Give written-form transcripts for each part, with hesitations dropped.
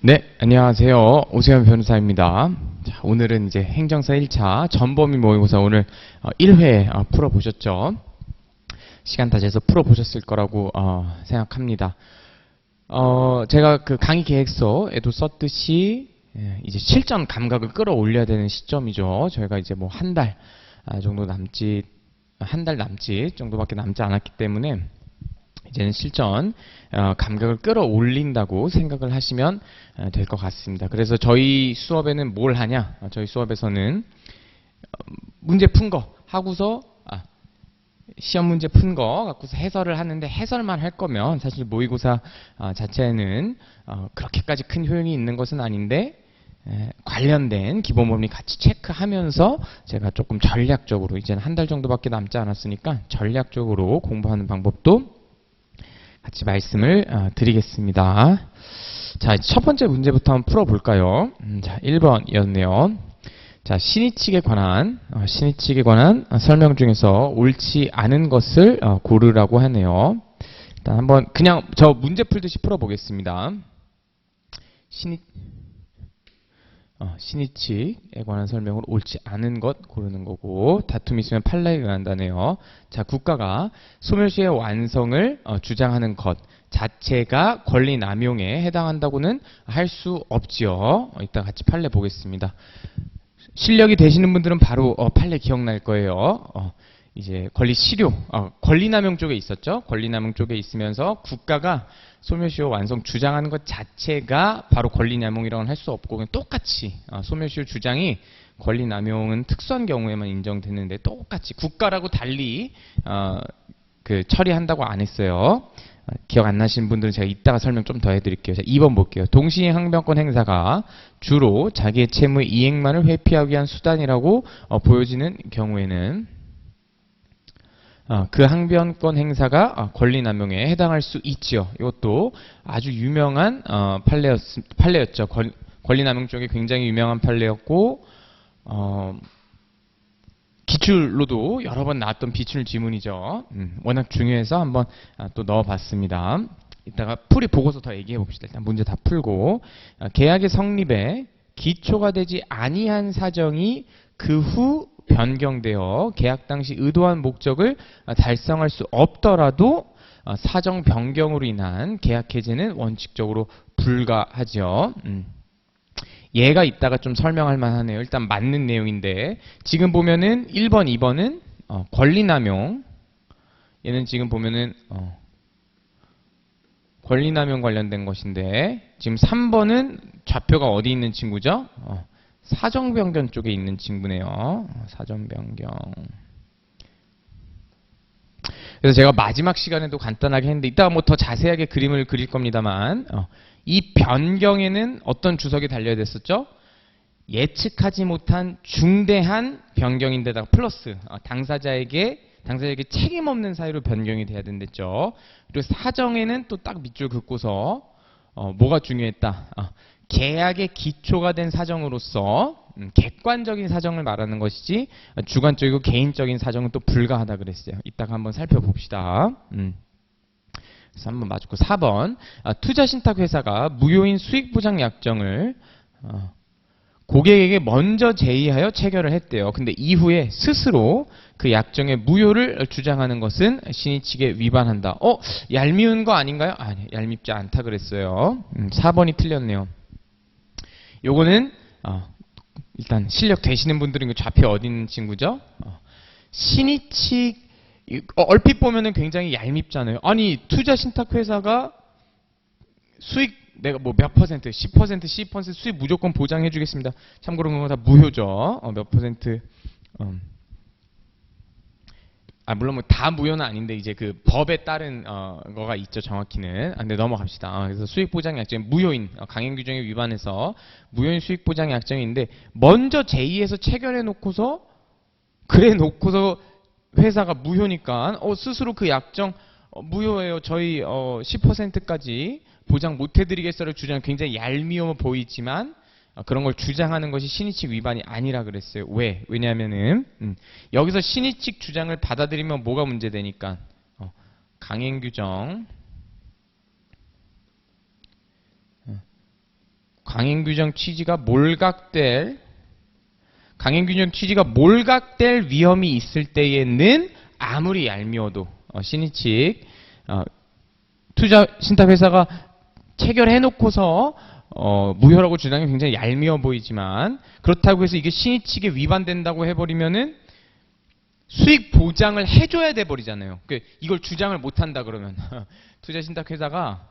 네, 안녕하세요. 오세현 변호사입니다. 자, 오늘은 이제 행정사 1차 전범위 모의고사 오늘 1회 풀어보셨죠? 시간 다 재서 풀어보셨을 거라고 생각합니다. 제가 그 강의 계획서에도 썼듯이 이제 실전 감각을 끌어올려야 되는 시점이죠. 저희가 이제 뭐 한 달 정도 남짓, 한 달 남짓 정도밖에 남지 않았기 때문에 이제는 실전 감각을 끌어올린다고 생각을 하시면 될 것 같습니다. 그래서 저희 수업에는 뭘 하냐? 저희 수업에서는 문제 푼 거 하고서 시험 문제 푼 거 갖고서 해설을 하는데, 해설만 할 거면 사실 모의고사 자체는 그렇게까지 큰 효용이 있는 것은 아닌데, 관련된 기본 범위 같이 체크하면서 제가 조금 전략적으로, 이제는 한 달 정도밖에 남지 않았으니까 전략적으로 공부하는 방법도 같이 말씀을 드리겠습니다. 자, 첫 번째 문제부터 한번 풀어볼까요? 자, 1번이었네요. 자, 신의칙에 관한 설명 중에서 옳지 않은 것을 고르라고 하네요. 일단 한번 그냥 저 문제 풀듯이 풀어보겠습니다. 신의칙에 관한 설명을 옳지 않은 것 고르는 거고, 다툼이 있으면 판례에 의한다네요. 자, 국가가 소멸시의 완성을 주장하는 것 자체가 권리 남용에 해당한다고는 할 수 없지요. 이따 같이 판례 보겠습니다. 실력이 되시는 분들은 바로 판례 기억날 거예요. 이제 권리 실효, 권리 남용 쪽에 있었죠. 권리 남용 쪽에 있으면서 국가가 소멸시효 완성 주장하는 것 자체가 바로 권리 남용이라고는 할 수 없고, 그냥 똑같이 소멸시효 주장이 권리 남용은 특수한 경우에만 인정되는데 똑같이 국가라고 달리 그 처리한다고 안 했어요. 기억 안 나시는 분들은 제가 이따가 설명 좀 더 해드릴게요. 자, 2번 볼게요. 동시에 항변권 행사가 주로 자기의 채무의 이행만을 회피하기 위한 수단이라고 보여지는 경우에는 그 항변권 행사가 권리남용에 해당할 수 있죠. 이것도 아주 유명한 판례였죠. 권리남용 쪽에 굉장히 유명한 판례였고, 기출로도 여러 번 나왔던 비출 지문이죠. 워낙 중요해서 한번 또 넣어봤습니다. 이따가 풀이 보고서 더 얘기해 봅시다. 일단 문제 다 풀고, 계약의 성립에 기초가 되지 아니한 사정이 그 후 변경되어 계약 당시 의도한 목적을 달성할 수 없더라도 사정 변경으로 인한 계약 해제는 원칙적으로 불가하죠. 얘가 이따가 좀 설명할 만하네요. 일단 맞는 내용인데, 지금 보면은 1번, 2번은 권리남용, 얘는 지금 보면은 권리남용 관련된 것인데, 지금 3번은 좌표가 어디 있는 친구죠? 사정변경 쪽에 있는 친구네요. 사정변경. 그래서 제가 마지막 시간에도 간단하게 했는데, 이따가 뭐 더 자세하게 그림을 그릴 겁니다만, 이 변경에는 어떤 주석이 달려야 됐었죠? 예측하지 못한 중대한 변경인데다가 플러스 당사자에게 책임 없는 사유로 변경이 돼야 된댔죠. 그리고 사정에는 또 딱 밑줄 긋고서 뭐가 중요했다? 계약의 기초가 된 사정으로서 객관적인 사정을 말하는 것이지 주관적이고 개인적인 사정은 또 불가하다 그랬어요. 이따가 한번 살펴봅시다. 그래서 한번 맞고 4번 투자신탁회사가 무효인 수익보장 약정을 고객에게 먼저 제의하여 체결을 했대요. 근데 이후에 스스로 그 약정의 무효를 주장하는 것은 신의칙에 위반한다. 얄미운 거 아닌가요? 아니, 얄밉지 않다 그랬어요. 4번이 틀렸네요. 요거는 일단 실력 되시는 분들은 좌표 어디 있는 친구죠? 신의칙 얼핏 보면은 굉장히 얄밉잖아요. 아니, 투자신탁회사가 수익 내가 뭐 몇 퍼센트, 10%, 12% 수익 무조건 보장해 주겠습니다. 참고로 그건 다 무효죠. 몇 퍼센트. 물론 뭐 다 무효는 아닌데, 이제 그 법에 따른 거가 있죠, 정확히는. 근데 넘어갑시다. 그래서 수익보장 약정 무효인 강행 규정에 위반해서 무효인 수익보장 약정인데, 먼저 제의해서 체결해 놓고서 그래 놓고서 회사가 무효니까 스스로 그 약정 무효예요. 저희 10%까지 보장 못 해드리겠어를 주장은 굉장히 얄미워 보이지만 그런 걸 주장하는 것이 신의칙 위반이 아니라 그랬어요. 왜? 왜냐하면은 여기서 신의칙 주장을 받아들이면 뭐가 문제되니까 강행 규정 강행규정 취지가 몰각될 위험이 있을 때에는 아무리 얄미워도 신의칙 투자 신탁회사가 체결해놓고서 무효라고 주장이 굉장히 얄미워 보이지만 그렇다고 해서 이게 신의칙에 위반된다고 해버리면은 수익 보장을 해줘야 돼 버리잖아요. 이걸 주장을 못한다 그러면 투자 신탁회사가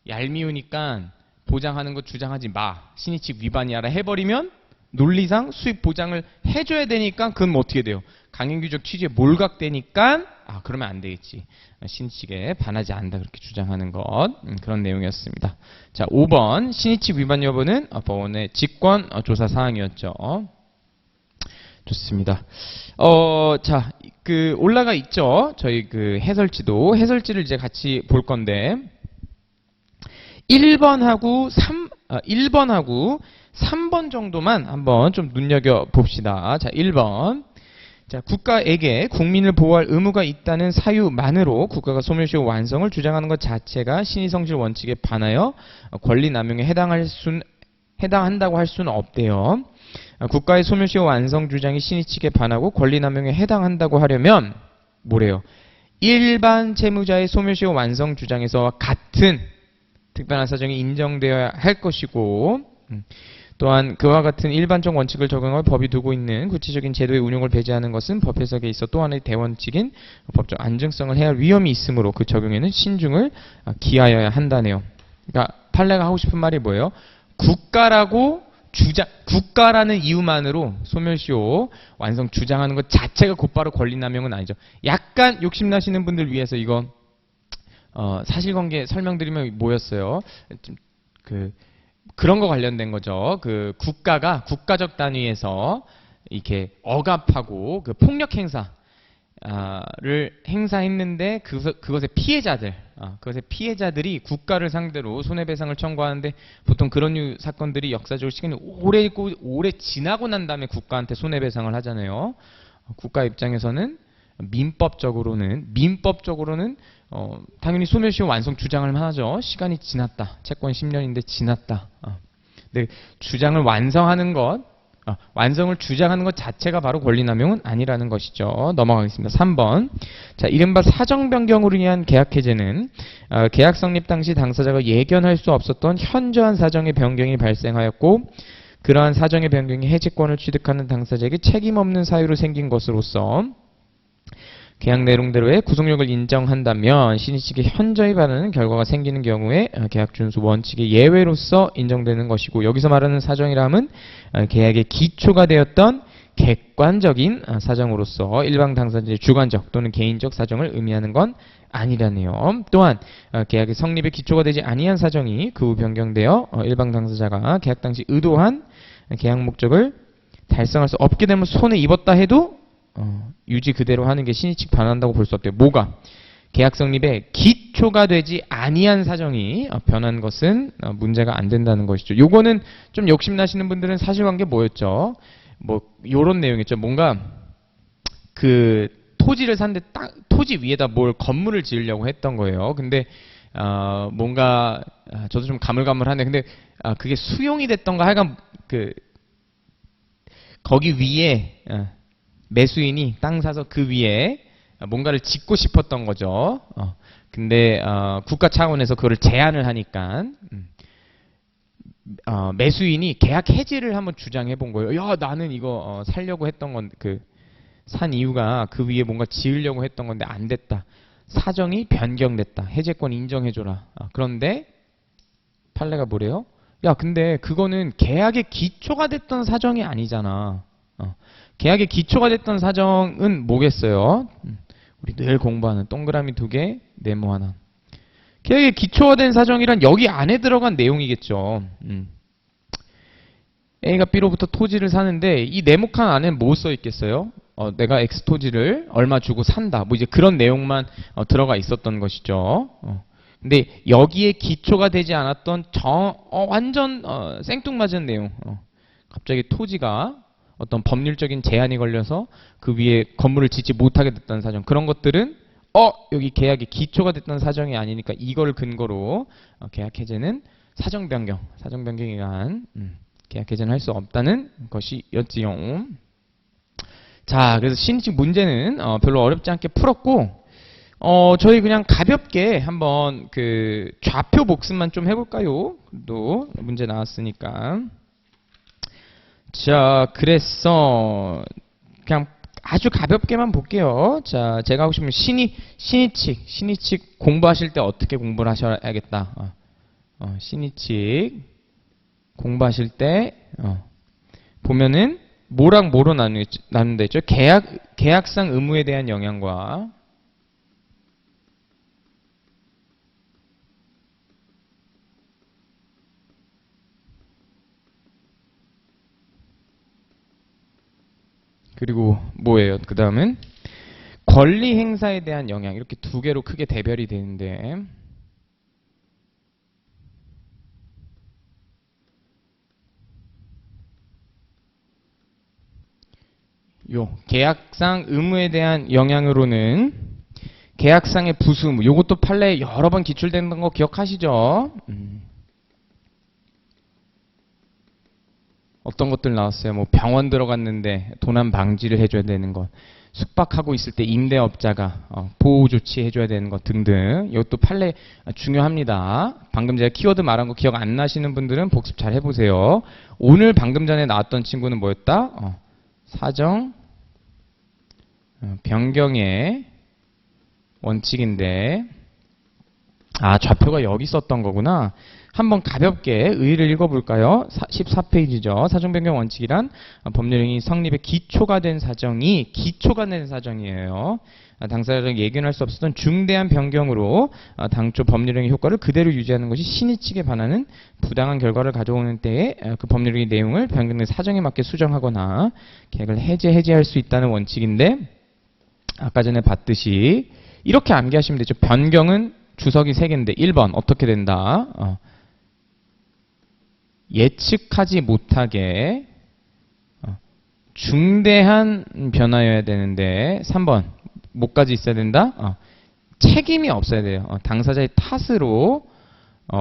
얄미우니까 보장하는 거 주장하지 마. 신의칙 위반이야라 해버리면 논리상 수익 보장을 해줘야 되니까 그건 뭐 어떻게 돼요? 강행규정 취지에 몰각되니까 그러면 안 되겠지. 신의칙에 반하지 않는다 그렇게 주장하는 것 그런 내용이었습니다. 자 5번 신의칙 위반 여부는 법원의 직권 조사 사항이었죠. 좋습니다. 자, 올라가 있죠. 저희 해설지를 이제 같이 볼 건데 1번하고 3번 정도만 한번 좀 눈여겨 봅시다. 자, 1번. 자, 국가에게 국민을 보호할 의무가 있다는 사유만으로 국가가 소멸시효 완성을 주장하는 것 자체가 신의성실 원칙에 반하여 권리 남용에 해당한다고 할 수는 없대요. 국가의 소멸시효 완성 주장이 신의칙에 반하고 권리 남용에 해당한다고 하려면 뭐래요? 일반 채무자의 소멸시효 완성 주장에서와 같은 특별한 사정이 인정되어야 할 것이고 또한 그와 같은 일반적 원칙을 적용할 법이 두고 있는 구체적인 제도의 운용을 배제하는 것은 법 해석에 있어 또 하나의 대원칙인 법적 안정성을 해할 위험이 있으므로 그 적용에는 신중을 기하여야 한다네요. 그러니까 판례가 하고 싶은 말이 뭐예요? 국가라는 이유만으로 소멸시효 완성 주장하는 것 자체가 곧바로 권리남용은 아니죠. 약간 욕심나시는 분들 위해서 이거 사실관계 설명드리면 뭐였어요? 그런 거 관련된 거죠. 국가가 국가적 단위에서 이렇게 억압하고 폭력 행사를 행사했는데 그것의 피해자들이 국가를 상대로 손해배상을 청구하는데 보통 그런 류 사건들이 역사적으로 시간이 오래 지나고 난 다음에 국가한테 손해배상을 하잖아요. 국가 입장에서는 민법적으로는 당연히 소멸시효 완성 주장을 하죠. 시간이 지났다. 채권 10년인데 지났다. 근데 주장을 완성을 주장하는 것 자체가 바로 권리남용은 아니라는 것이죠. 넘어가겠습니다. 3번. 자, 이른바 사정 변경으로 인한 계약 해제는 계약 성립 당시 당사자가 예견할 수 없었던 현저한 사정의 변경이 발생하였고 그러한 사정의 변경이 해제권을 취득하는 당사자에게 책임 없는 사유로 생긴 것으로서 계약 내용대로의 구속력을 인정한다면 신의칙에 현저히 반하는 결과가 생기는 경우에 계약 준수 원칙의 예외로서 인정되는 것이고 여기서 말하는 사정이라 함은 계약의 기초가 되었던 객관적인 사정으로서 일방 당사자의 주관적 또는 개인적 사정을 의미하는 건 아니라네요. 또한 계약의 성립에 기초가 되지 아니한 사정이 그 후 변경되어 일방 당사자가 계약 당시 의도한 계약 목적을 달성할 수 없게 되면 손해 입었다 해도 유지 그대로 하는 게 신의칙 반한다고 볼 수 없대요. 뭐가? 계약 성립에 기초가 되지 아니한 사정이 변한 것은 문제가 안 된다는 것이죠. 요거는 좀 욕심나시는 분들은 사실관계 뭐였죠? 요런 내용이었죠. 뭔가 토지를 샀는데 토지 위에다 뭘 건물을 지으려고 했던 거예요. 근데 뭔가 저도 좀 가물가물하네. 근데 그게 수용이 됐던가 하여간 거기 위에 매수인이 땅 사서 그 위에 뭔가를 짓고 싶었던 거죠. 근데 국가 차원에서 그거를 제한을 하니까 매수인이 계약 해지를 한번 주장해 본 거예요. 야, 나는 이거 살려고 했던 건 산 이유가 그 위에 뭔가 지으려고 했던 건데 안 됐다. 사정이 변경됐다. 해제권 인정해줘라. 그런데 판례가 뭐래요? 야, 근데 그거는 계약의 기초가 됐던 사정이 아니잖아. 계약의 기초가 됐던 사정은 뭐겠어요? 우리 늘 공부하는 동그라미 2개, 네모 하나. 계약의 기초가 된 사정이란 여기 안에 들어간 내용이겠죠. A가 B로부터 토지를 사는데 이 네모칸 안에 뭐 써 있겠어요? 내가 X 토지를 얼마 주고 산다. 이제 그런 내용만 들어가 있었던 것이죠. 근데 여기에 기초가 되지 않았던 완전 생뚱맞은 내용. 갑자기 토지가 어떤 법률적인 제한이 걸려서 그 위에 건물을 짓지 못하게 됐던 사정. 그런 것들은 여기 계약의 기초가 됐던 사정이 아니니까 이걸 근거로 계약 해제는 사정 변경에 의한 계약 개정을 할 수 없다는 것이었지요. 자, 그래서 신입칙 문제는 별로 어렵지 않게 풀었고, 저희 그냥 가볍게 한번 그 좌표 복습만 좀 해볼까요? 또 문제 나왔으니까. 자, 그래서 그냥 아주 가볍게만 볼게요. 자, 제가 하고 싶으면 신이칙 공부하실 때 어떻게 공부를 하셔야겠다. 신이칙 공부하실 때 보면은 뭐랑 뭐로 나눈다 했죠? 계약상 의무에 대한 영향과 그리고 뭐예요? 그 다음은 권리 행사에 대한 영향. 이렇게 두 개로 크게 대별이 되는데 요 계약상 의무에 대한 영향으로는 계약상의 부수 의무. 요것도 판례에 여러 번 기출된 거 기억하시죠? 어떤 것들 나왔어요? 뭐 병원 들어갔는데 도난 방지를 해줘야 되는 것, 숙박하고 있을 때 임대업자가 보호 조치 해줘야 되는 것 등등. 이것도 판례 중요합니다. 방금 제가 키워드 말한 거 기억 안 나시는 분들은 복습 잘 해보세요. 오늘 방금 전에 나왔던 친구는 뭐였다? 사정 변경의 원칙인데, 좌표가 여기 썼던 거구나. 한번 가볍게 의의를 읽어볼까요? 14페이지죠. 사정변경 원칙이란 법률행위 성립의 기초가 된 사정이에요. 당사자가 예견할 수 없었던 중대한 변경으로 당초 법률행위 효과를 그대로 유지하는 것이 신의칙에 반하는 부당한 결과를 가져오는 때에 그 법률행위 내용을 변경된 사정에 맞게 수정하거나 계약을 해제할 수 있다는 원칙인데, 아까 전에 봤듯이 이렇게 암기하시면 되죠. 변경은 주석이 3개인데 1번 어떻게 된다? 예측하지 못하게 중대한 변화여야 되는데 3번 뭐까지 있어야 된다? 책임이 없어야 돼요. 당사자의 탓으로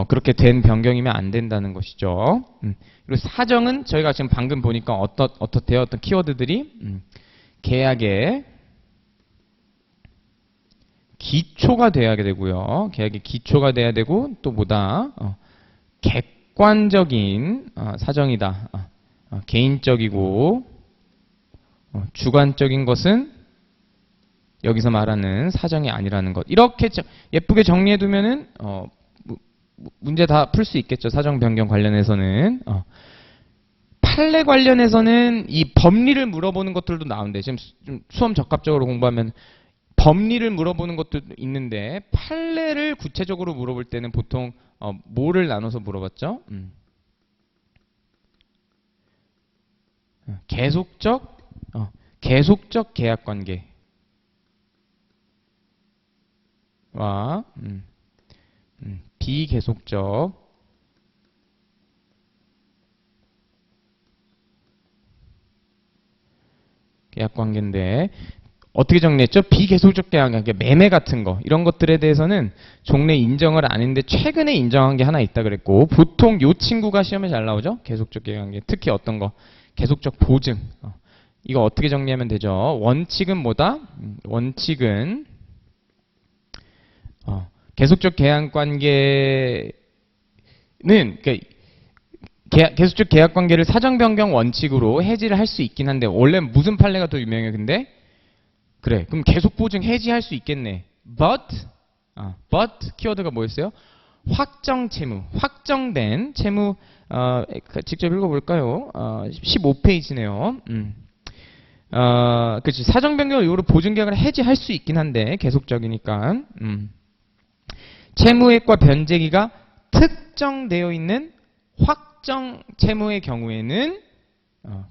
그렇게 된 변경이면 안 된다는 것이죠. 그리고 사정은 저희가 지금 방금 보니까 어떻대요? 어떤 키워드들이 계약의 기초가 돼야 되고요. 계약의 기초가 돼야 되고 또 뭐다? 객관적인 사정이다. 개인적이고 주관적인 것은 여기서 말하는 사정이 아니라는 것. 이렇게 예쁘게 정리해두면은 문제 다 풀 수 있겠죠. 사정 변경 관련해서는. 판례 관련해서는 이 법리를 물어보는 것들도 나오는데, 지금 좀 수험 적합적으로 공부하면 법리를 물어보는 것도 있는데, 판례를 구체적으로 물어볼 때는 보통 뭐를 나눠서 물어봤죠? 계속적 계약관계와 비계속적 계약관계인데, 어떻게 정리했죠? 비계속적 계약관계, 매매 같은 거, 이런 것들에 대해서는 종래 인정을 안 했는데 최근에 인정한 게 하나 있다 그랬고, 보통 요 친구가 시험에 잘 나오죠? 계속적 계약관계. 특히 어떤 거? 계속적 보증. 이거 어떻게 정리하면 되죠? 원칙은 뭐다? 원칙은 계속적 계약관계는, 그러니까 계속적 계약관계를 사정변경 원칙으로 해지를 할 수 있긴 한데, 원래 무슨 판례가 더 유명해요? 근데 그래, 그럼 계속 보증 해지할 수 있겠네. but 키워드가 뭐였어요? 확정 채무, 확정된 채무. 직접 읽어볼까요? 15페이지네요. 그렇지. 사정 변경 이후로 보증 계약을 해지할 수 있긴 한데 계속적이니까. 채무액과 변제기가 특정되어 있는 확정 채무의 경우에는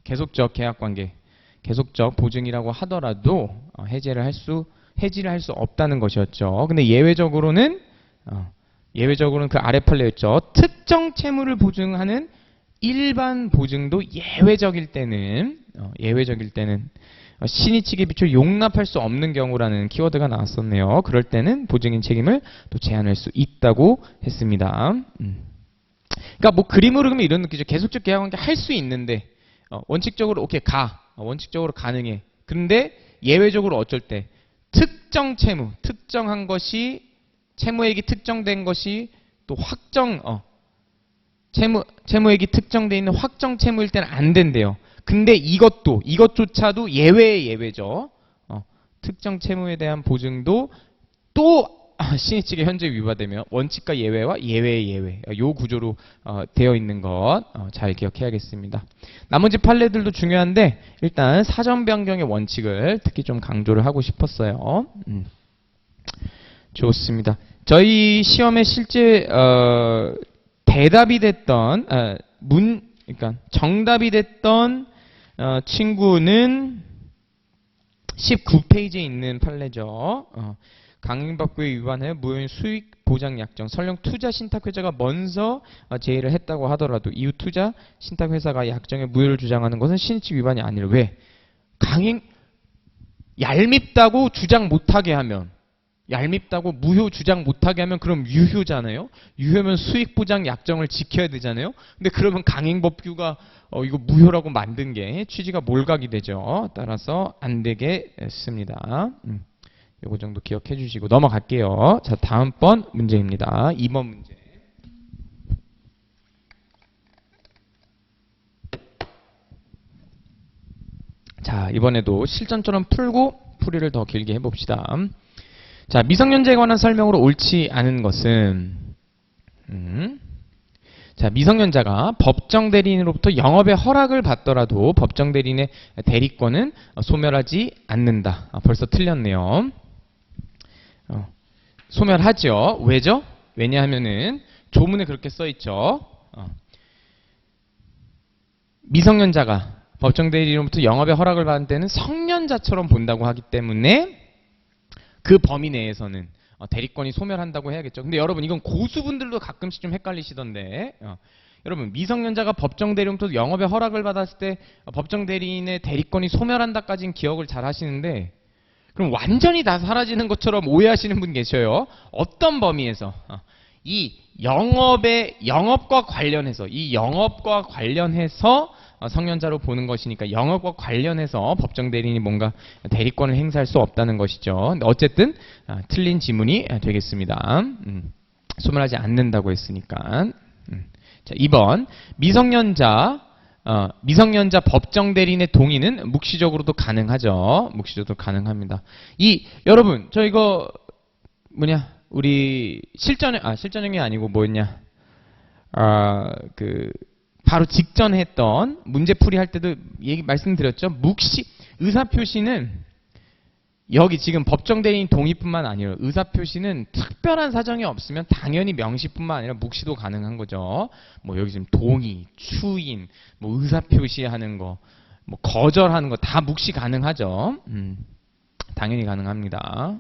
계속적 계약관계, 계속적 보증이라고 하더라도 해지를 할 수 없다는 것이었죠. 근데 예외적으로는 그 아래 판례였죠. 특정 채무를 보증하는 일반 보증도 예외적일 때는 신의칙에 비춰 용납할 수 없는 경우라는 키워드가 나왔었네요. 그럴 때는 보증인 책임을 또 제한할 수 있다고 했습니다. 그러니까 뭐 그림으로 그리면 이런 느낌이죠. 계속적 계약관계 할 수 있는데 원칙적으로 오케이 원칙적으로 가능해. 그런데 예외적으로 어쩔 때 특정 채무, 특정한 것이 채무액이 특정된 것이 또 채무액이 특정돼 있는 확정 채무일 때는 안 된대요. 근데 이것조차도 예외의 예외죠. 특정 채무에 대한 보증도 또 신의 측에 현재 위반되면 원칙과 예외와 예외의 예외 요 구조로 되어 있는 것 잘 기억해야겠습니다. 나머지 판례들도 중요한데 일단 사전 변경의 원칙을 특히 좀 강조를 하고 싶었어요. 좋습니다. 저희 시험에 실제 대답이 됐던 그러니까 정답이 됐던 친구는 19페이지에 있는 판례죠. 강행법규에 위반하여 무효인 수익 보장 약정 설령 투자 신탁회사가 먼저 제의를 했다고 하더라도 이후 투자 신탁회사가 약정의 무효를 주장하는 것은 신의칙 위반이 아니라 왜? 얄밉다고 주장 못하게 하면 얄밉다고 무효 주장 못하게 하면 그럼 유효잖아요. 유효면 수익보장 약정을 지켜야 되잖아요. 근데 그러면 강행법규가 이거 무효라고 만든 게 취지가 몰각이 되죠. 따라서 안 되게 했습니다. 요거 정도 기억해 주시고 넘어갈게요. 자, 다음번 문제입니다. 2번 문제. 자, 이번에도 실전처럼 풀고 풀이를 더 길게 해봅시다. 자, 미성년자에 관한 설명으로 옳지 않은 것은 자, 미성년자가 법정 대리인으로부터 영업의 허락을 받더라도 법정 대리인의 대리권은 소멸하지 않는다. 벌써 틀렸네요. 소멸하죠. 왜죠? 왜냐하면은 조문에 그렇게 써있죠. 미성년자가 법정 대리인으로부터 영업의 허락을 받은 때는 성년자처럼 본다고 하기 때문에 그 범위 내에서는 대리권이 소멸한다고 해야겠죠. 근데 여러분 이건 고수분들도 가끔씩 좀 헷갈리시던데 여러분 미성년자가 법정 대리인으로부터 영업의 허락을 받았을 때 법정 대리인의 대리권이 소멸한다까지는 기억을 잘 하시는데 그럼 완전히 다 사라지는 것처럼 오해하시는 분 계셔요. 어떤 범위에서? 이 영업과 관련해서 성년자로 보는 것이니까 영업과 관련해서 법정 대리인이 뭔가 대리권을 행사할 수 없다는 것이죠. 근데 어쨌든 틀린 지문이 되겠습니다. 소멸하지 않는다고 했으니까. 자, 2번 미성년자 법정 대리인의 동의는 묵시적으로도 가능하죠. 묵시적으로도 가능합니다. 여러분 저 이거 우리 실전형이 아니고 뭐였냐? 바로 직전에 했던 문제풀이 할 때도 말씀드렸죠. 의사표시는 여기 지금 법정 대리인 동의뿐만 아니라 의사표시는 특별한 사정이 없으면 당연히 명시뿐만 아니라 묵시도 가능한 거죠. 뭐 여기 지금 동의, 추인, 뭐 의사표시하는 거, 뭐 거절하는 거 다 묵시 가능하죠. 당연히 가능합니다.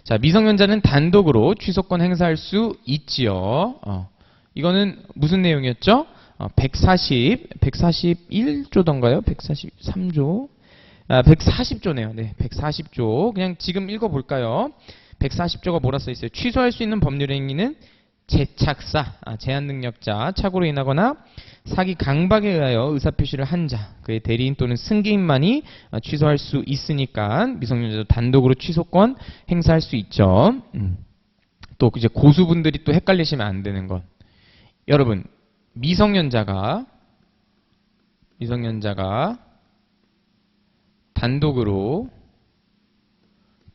자, 미성년자는 단독으로 취소권 행사할 수 있지요. 이거는 무슨 내용이었죠? 141조던가요? 143조? 140조네요. 네, 140조. 그냥 지금 읽어볼까요? 140조가 뭐라 써있어요? 취소할 수 있는 법률 행위는 제착사, 제한 능력자, 착오로 인하거나 사기 강박에 의하여 의사표시를 한 자, 그의 대리인 또는 승계인만이 취소할 수 있으니까 미성년자도 단독으로 취소권 행사할 수 있죠. 또 이제 고수분들이 또 헷갈리시면 안 되는 건 여러분 미성년자가 단독으로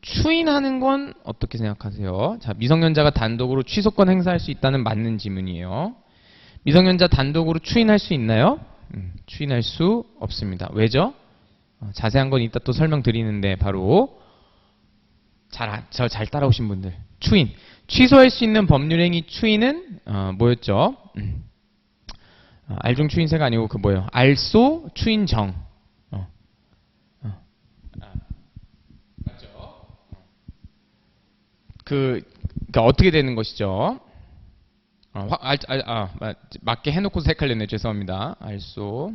추인하는 건 어떻게 생각하세요? 자, 미성년자가 단독으로 취소권 행사할 수 있다는 맞는 지문이에요. 미성년자 단독으로 추인할 수 있나요? 추인할 수 없습니다. 왜죠? 자세한 건 이따 또 설명드리는데 바로 잘 따라오신 분들 취소할 수 있는 법률행위 추인은 뭐였죠? 알중 추인세가 아니고 알소 추인정. 맞죠? 그러니까 어떻게 되는 것이죠? 맞게 해놓고서 헷갈렸네. 죄송합니다. 알소.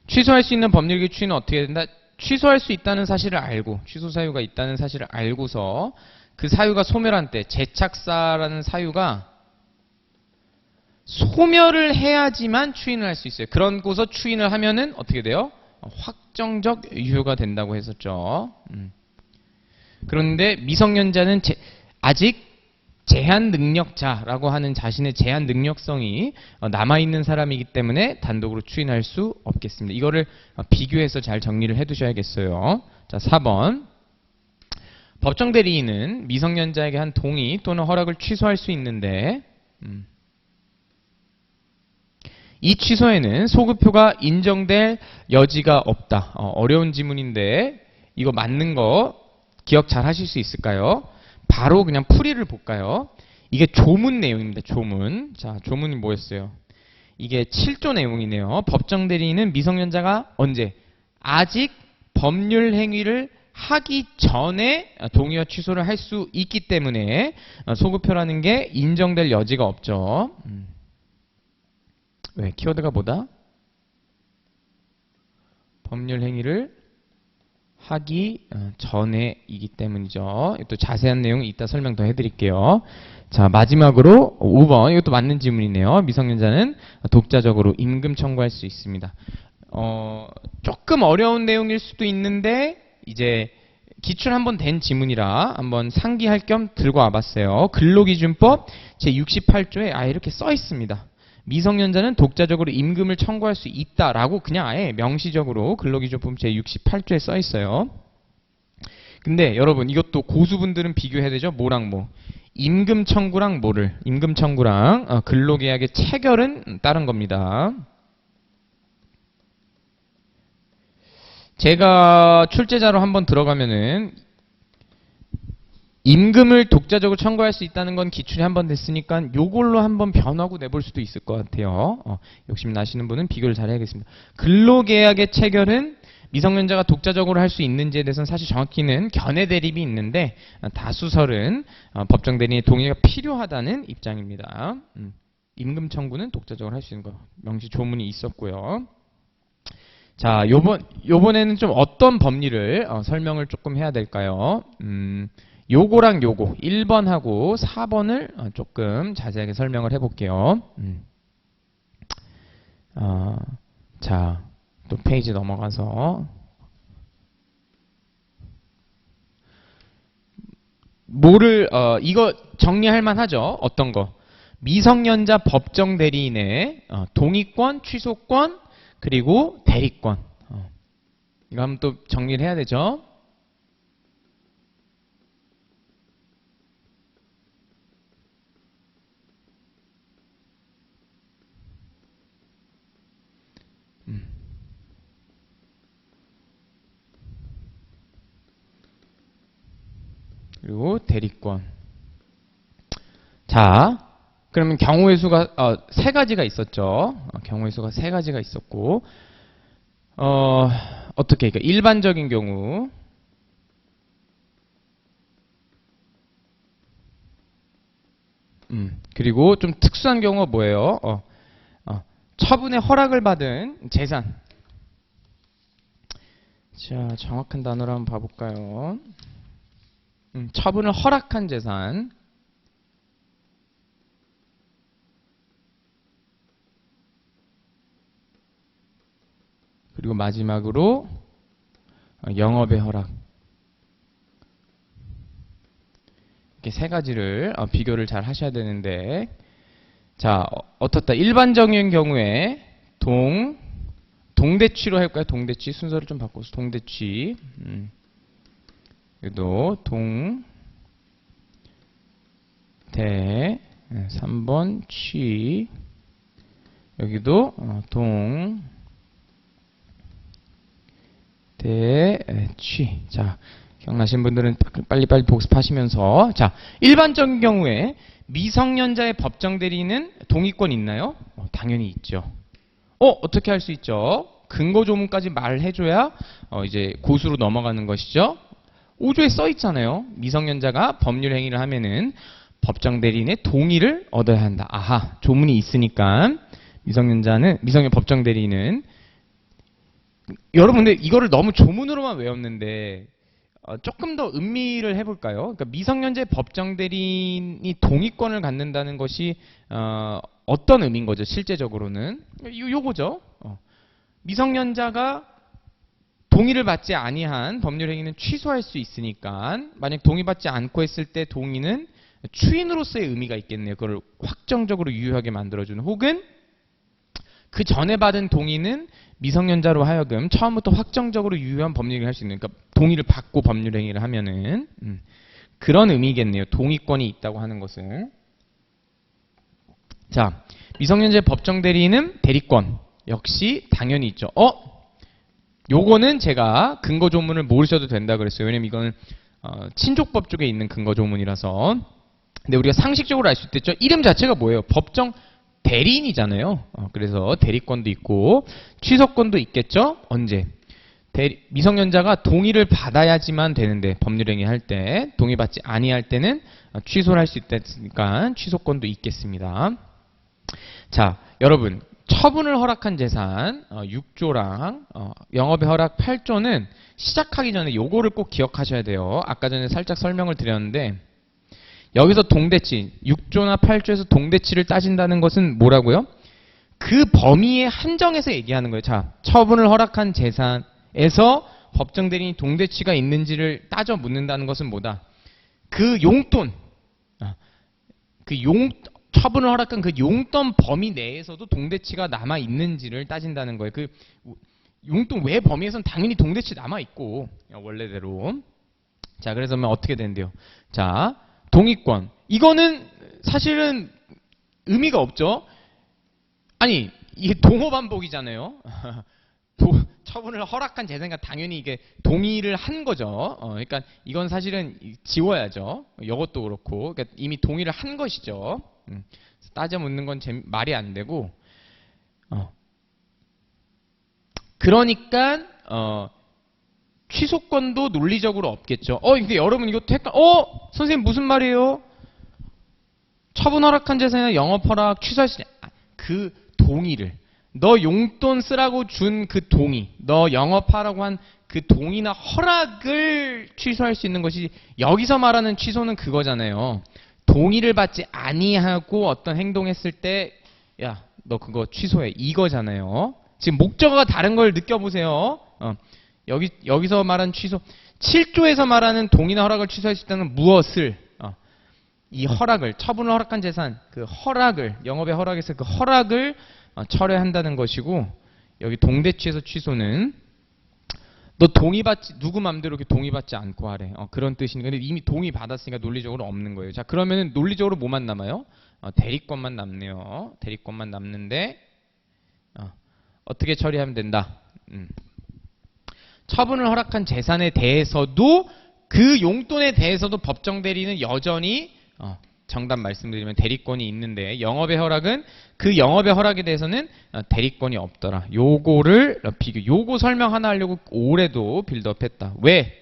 취소할 수 있는 법률기 추인은 어떻게 된다? 취소할 수 있다는 사실을 알고 취소 사유가 있다는 사실을 알고서 그 사유가 소멸한 때 재착사라는 사유가 소멸을 해야지만 추인을 할 수 있어요. 그런 곳서 추인을 하면은 어떻게 돼요? 확정적 유효가 된다고 했었죠. 그런데 미성년자는 아직 제한 능력자라고 하는 자신의 제한 능력성이 남아있는 사람이기 때문에 단독으로 추인할 수 없겠습니다. 이거를 비교해서 잘 정리를 해두셔야겠어요. 자, 4번. 법정 대리인은 미성년자에게 한 동의 또는 허락을 취소할 수 있는데 이 취소에는 소급표가 인정될 여지가 없다. 어려운 지문인데 이거 맞는 거 기억 잘 하실 수 있을까요? 바로 그냥 풀이를 볼까요? 이게 조문 내용입니다. 조문. 자, 조문이 뭐였어요? 이게 7조 내용이네요. 법정 대리인은 미성년자가 언제? 아직 법률 행위를 하기 전에 동의와 취소를 할 수 있기 때문에 소급표라는 게 인정될 여지가 없죠. 왜? 키워드가 뭐다? 법률 행위를 하기 전에이기 때문이죠. 또 자세한 내용은 이따 설명 더 해드릴게요. 자, 마지막으로 5번. 이것도 맞는 지문이네요. 미성년자는 독자적으로 임금 청구할 수 있습니다. 조금 어려운 내용일 수도 있는데 이제 기출 한번 된 지문이라 한번 상기할 겸 들고 와봤어요. 근로기준법 제68조에 이렇게 써 있습니다. 미성년자는 독자적으로 임금을 청구할 수 있다라고 그냥 아예 명시적으로 근로기준법 제68조에 써 있어요. 근데 여러분 이것도 고수분들은 비교해야 되죠. 뭐랑 뭐. 임금 청구랑 뭐를. 임금 청구랑 근로계약의 체결은 다른 겁니다. 제가 출제자로 한번 들어가면은 임금을 독자적으로 청구할 수 있다는 건 기출이 한번 됐으니까 요걸로 한번 변하고 내볼 수도 있을 것 같아요. 욕심 나시는 분은 비교를 잘 해야겠습니다. 근로계약의 체결은 미성년자가 독자적으로 할 수 있는지에 대해서는 사실 정확히는 견해 대립이 있는데 다수설은 법정 대리인의 동의가 필요하다는 입장입니다. 임금 청구는 독자적으로 할 수 있는 거 명시 조문이 있었고요. 자, 요번에는 좀 어떤 법리를 설명을 조금 해야 될까요? 요거랑 요거 1번하고 4번을 조금 자세하게 설명을 해볼게요. 자, 또 페이지 넘어가서 이거 정리할 만하죠? 어떤 거? 미성년자 법정 대리인의 동의권, 취소권, 그리고 대리권. 이거 한번 또 정리를 해야 되죠? 그리고 대리권. 자, 그러면 경우의 수가 세 가지가 있었죠. 경우의 수가 세 가지가 있었고, 어떻게? 그러니까 일반적인 경우, 그리고 좀 특수한 경우가 뭐예요? 처분의 허락을 받은 재산. 자, 정확한 단어로 한번 봐볼까요? 처분을 허락한 재산. 그리고 마지막으로 영업의 허락. 이렇게 세 가지를 비교를 잘 하셔야 되는데, 자, 어떻다? 일반적인 경우에 동대취로 할까요? 동대취 순서를 좀 바꿔서 동대취. 여기도 대 3번 취. 여기도 대취. 자, 기억나신 분들은 빨리빨리 복습하시면서. 자, 일반적인 경우에 미성년자의 법정 대리인은 동의권 있나요? 당연히 있죠. 어떻게 할 수 있죠? 근거 조문까지 말해줘야 이제 고수로 넘어가는 것이죠. 5조에 써 있잖아요. 미성년자가 법률 행위를 하면은 법정 대리인의 동의를 얻어야 한다. 아하, 조문이 있으니까 미성년 법정 대리인은. 여러분들 이거를 너무 조문으로만 외웠는데 조금 더 음미를 해볼까요? 그러니까 미성년자 법정 대리인이 동의권을 갖는다는 것이 어떤 의미인 거죠? 실제적으로는 요거죠. 미성년자가 동의를 받지 아니한 법률 행위는 취소할 수 있으니까 만약 동의받지 않고 했을 때 동의는 추인으로서의 의미가 있겠네요. 그걸 확정적으로 유효하게 만들어주는, 혹은 그 전에 받은 동의는 미성년자로 하여금 처음부터 확정적으로 유효한 법률행위를 할 수 있는, 그러니까 동의를 받고 법률행위를 하면은 그런 의미겠네요. 동의권이 있다고 하는 것은. 자, 미성년자의 법정 대리인은 대리권 역시 당연히 있죠. 요거는 제가 근거 조문을 모르셔도 된다 그랬어요. 왜냐면 이거는 친족법 쪽에 있는 근거 조문이라서. 근데 우리가 상식적으로 알 수 있겠죠. 이름 자체가 뭐예요? 법정 대리인이잖아요. 그래서 대리권도 있고 취소권도 있겠죠. 언제? 미성년자가 동의를 받아야지만 되는데 법률행위 할 때 동의받지 아니할 때는 취소를 할 수 있다니까 취소권도 있겠습니다. 자, 여러분, 처분을 허락한 재산 6조랑 영업의 허락 8조는 시작하기 전에 요거를 꼭 기억하셔야 돼요. 아까 전에 살짝 설명을 드렸는데 여기서 동대치, 6조나 8조에서 동대치를 따진다는 것은 뭐라고요? 그 범위의 한정에서 얘기하는 거예요. 자, 처분을 허락한 재산에서 법정 대리인이 동대치가 있는지를 따져 묻는다는 것은 뭐다? 그 용돈, 처분을 허락한 그 용돈 범위 내에서도 동대치가 남아 있는지를 따진다는 거예요. 그 용돈 외 범위에서는 당연히 동대치 남아 있고 원래대로. 자, 그래서 어떻게 된대요? 자, 동의권. 이거는 사실은 의미가 없죠. 아니, 이게 동호반복이잖아요. 처분을 허락한 재산과 당연히 이게 동의를 한 거죠. 그러니까 이건 사실은 지워야죠. 이것도 그렇고. 그러니까 이미 동의를 한 것이죠. 따져 묻는 건 말이 안 되고. 그러니까 취소권도 논리적으로 없겠죠. 근데 여러분 이거 선생님 무슨 말이에요? 처분 허락한 재산이나 영업 허락 취소할 수 있냐? 그 동의를, 너 용돈 쓰라고 준 그 동의, 너 영업하라고 한 그 동의나 허락을 취소할 수 있는 것이, 여기서 말하는 취소는 그거잖아요. 동의를 받지 아니하고 어떤 행동했을 때 야, 너 그거 취소해, 이거잖아요. 지금 목적어가 다른 걸 느껴보세요. 여기서 말하는 취소, 7조에서 말하는 동의나 허락을 취소할 수 있다는 무엇을, 이 허락을, 처분을 허락한 재산, 그 허락을, 영업의 허락에서 그 허락을 철회한다는 것이고, 여기 동대치에서 취소는 너 동의받지, 누구 맘대로 이렇게 동의받지 않고 하래. 그런 뜻이니까. 근데 이미 동의받았으니까 논리적으로 없는 거예요. 자, 그러면은 논리적으로 뭐만 남아요? 대리권만 남네요. 대리권만 남는데 어떻게 처리하면 된다? 처분을 허락한 재산에 대해서도, 그 용돈에 대해서도 법정 대리는 여전히 정답 말씀드리면 대리권이 있는데, 영업의 허락은 그 영업의 허락에 대해서는 대리권이 없더라. 요거를 요거 설명 하나 하려고 올해도 빌드업했다. 왜?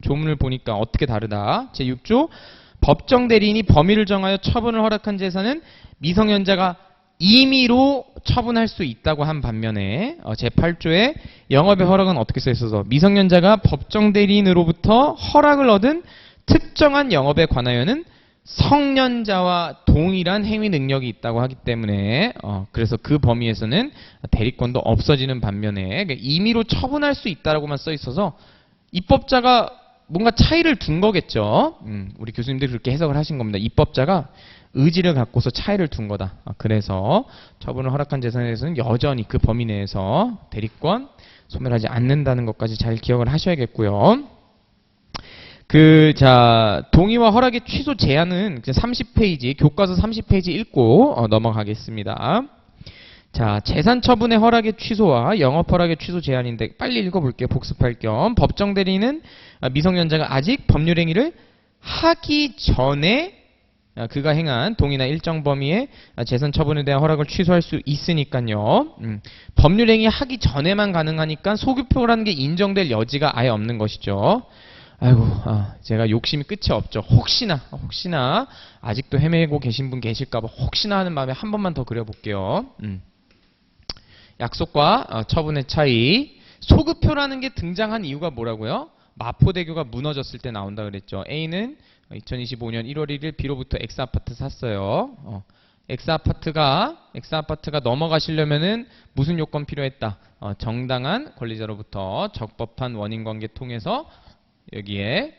조문을 보니까 어떻게 다르다. 제6조 법정 대리인이 범위를 정하여 처분을 허락한 재산은 미성년자가 임의로 처분할 수 있다고 한 반면에 제8조에 영업의 허락은 어떻게 써 있어서 미성년자가 법정 대리인으로부터 허락을 얻은 특정한 영업에 관하여는 성년자와 동일한 행위 능력이 있다고 하기 때문에 그래서 그 범위에서는 대리권도 없어지는 반면에 임의로 처분할 수 있다라고만 써 있어서 입법자가 뭔가 차이를 둔 거겠죠. 우리 교수님들이 그렇게 해석을 하신 겁니다. 입법자가 의지를 갖고서 차이를 둔 거다. 그래서 처분을 허락한 재산에 대해서는 여전히 그 범위 내에서 대리권 소멸하지 않는다는 것까지 잘 기억을 하셔야겠고요. 동의와 허락의 취소 제한은 30페이지, 교과서 30페이지 읽고 넘어가겠습니다. 자, 재산 처분의 허락의 취소와 영업 허락의 취소 제한인데 빨리 읽어볼게요. 복습할 겸. 법정 대리인은 미성년자가 아직 법률 행위를 하기 전에 그가 행한 동의나 일정 범위의 재산 처분에 대한 허락을 취소할 수 있으니까요. 법률 행위 하기 전에만 가능하니까 소급표라는 게 인정될 여지가 아예 없는 것이죠. 아이고, 제가 욕심이 끝이 없죠. 혹시나 아직도 헤매고 계신 분 계실까봐 혹시나 하는 마음에 한 번만 더 그려볼게요. 약속과 처분의 차이. 소급표라는 게 등장한 이유가 뭐라고요? 마포대교가 무너졌을 때 나온다 그랬죠. A는 2025년 1월 1일 B로부터 X아파트 샀어요. X아파트가 넘어가시려면은 무슨 요건 필요했다? 정당한 권리자로부터 적법한 원인관계 통해서 여기에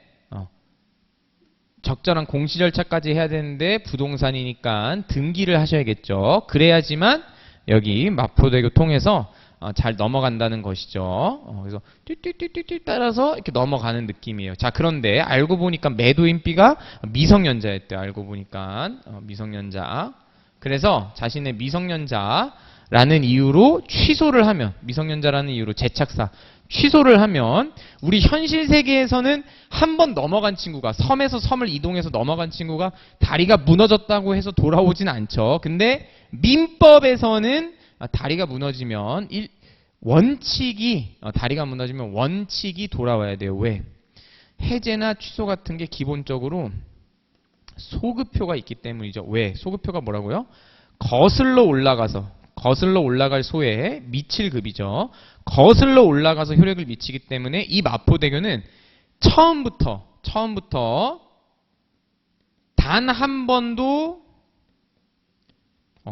적절한 공시 절차까지 해야 되는데 부동산이니까 등기를 하셔야겠죠. 그래야지만 여기 마포대교 통해서 잘 넘어간다는 것이죠. 그래서 띠띠띠띠 따라서 이렇게 넘어가는 느낌이에요. 자, 그런데 알고 보니까 매도인 B가 미성년자였대요. 알고 보니까 미성년자. 그래서 자신의 미성년자라는 이유로 취소를 하면, 미성년자라는 이유로 재착사 취소를 하면 우리 현실 세계에서는 한 번 넘어간 친구가, 섬에서 섬을 이동해서 넘어간 친구가 다리가 무너졌다고 해서 돌아오진 않죠. 근데 민법에서는 다리가 무너지면 다리가 무너지면 원칙이 돌아와야 돼요. 왜? 해제나 취소 같은 게 기본적으로 소급표가 있기 때문이죠. 왜? 소급표가 뭐라고요? 거슬러 올라갈 소에 미칠 급이죠. 거슬러 올라가서 효력을 미치기 때문에 이 마포대교는 처음부터 단 한 번도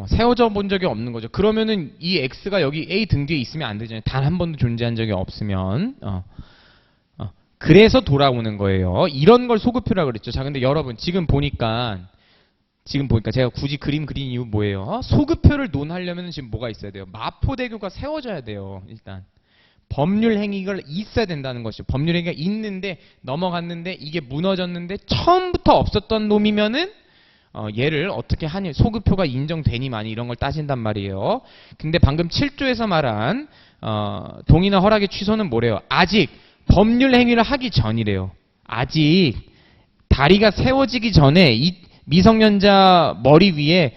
세워져 본 적이 없는 거죠. 그러면은 이 X가 여기 A 등 뒤에 있으면 안 되잖아요. 단 한 번도 존재한 적이 없으면. 그래서 돌아오는 거예요. 이런 걸 소급표라고 그랬죠. 자, 근데 여러분 지금 보니까 제가 굳이 그림 그린 이유 뭐예요? 소급표를 논하려면 지금 뭐가 있어야 돼요? 마포대교가 세워져야 돼요. 일단 법률 행위가 있어야 된다는 것이죠. 법률 행위가 있는데 넘어갔는데 이게 무너졌는데 처음부터 없었던 놈이면은 얘를 어떻게 하니, 소급표가 인정되니 마니 이런 걸 따진단 말이에요. 근데 방금 7조에서 말한 동의나 허락의 취소는 뭐래요? 아직 법률 행위를 하기 전이래요. 아직 다리가 세워지기 전에 이 미성년자 머리 위에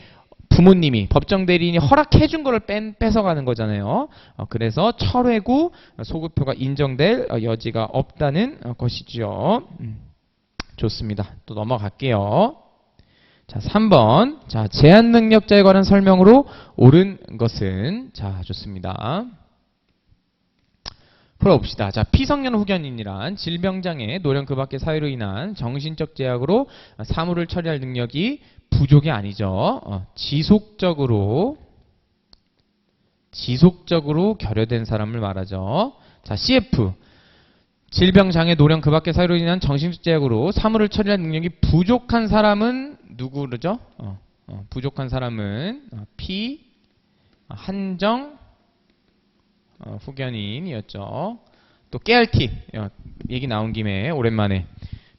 부모님이, 법정 대리인이 허락해 준 거를 뺏어가는 거잖아요. 그래서 철회구 소급표가 인정될 여지가 없다는 것이죠. 좋습니다. 또 넘어갈게요. 자, 3번. 자, 제한 능력자에 관한 설명으로 옳은 것은, 자, 좋습니다. 풀어봅시다. 자, 피성년 후견인이란 질병장애, 노령 그 밖의 사유로 인한 정신적 제약으로 사무를 처리할 능력이 부족이 아니죠. 지속적으로 결여된 사람을 말하죠. 자, CF. 질병장애, 노령 그 밖의 사유로 인한 정신적 제약으로 사무를 처리할 능력이 부족한 사람은 누구 그러죠? 부족한 사람은 P 한정 후견인이었죠. 또 깨알 팁 얘기 나온 김에 오랜만에